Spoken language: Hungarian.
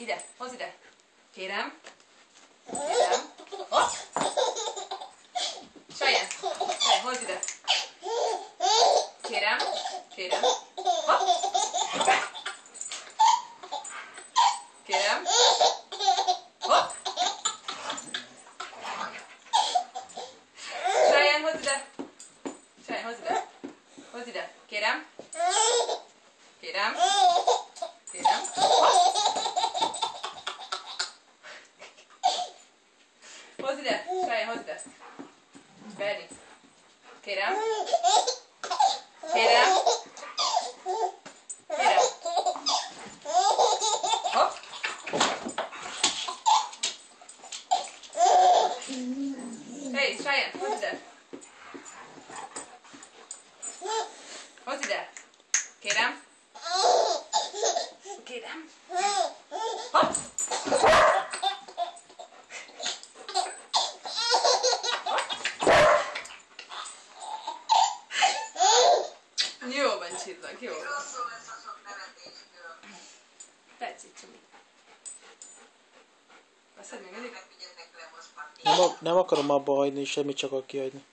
Ide, hozz ide. Kérem. Kérem. Hopp. Cheyenne, hozz ide. Kérem. Kérem. Hopp. Kérem. Hopp. Cheyenne, hozz ide. Cheyenne, hozz ide. Hozz ide. Kérem. Kérem. Kérem. Hopp. Hozz ide. Cheyenne, hozz ide. Berni. Kérem. Kérem. Kérem. Hopp. Hey, Cheyenne, hozz ide. Hozz ide. Kérem. Kérem. Hopp. Jó van, Csillag, jó. Rosszul lesz a sok nevetéskör. Tetszik, Csumi. Veszed még mindig? Megfigyeltek le most már. Nem akarom abba hagyni, semmit csak kihagyni.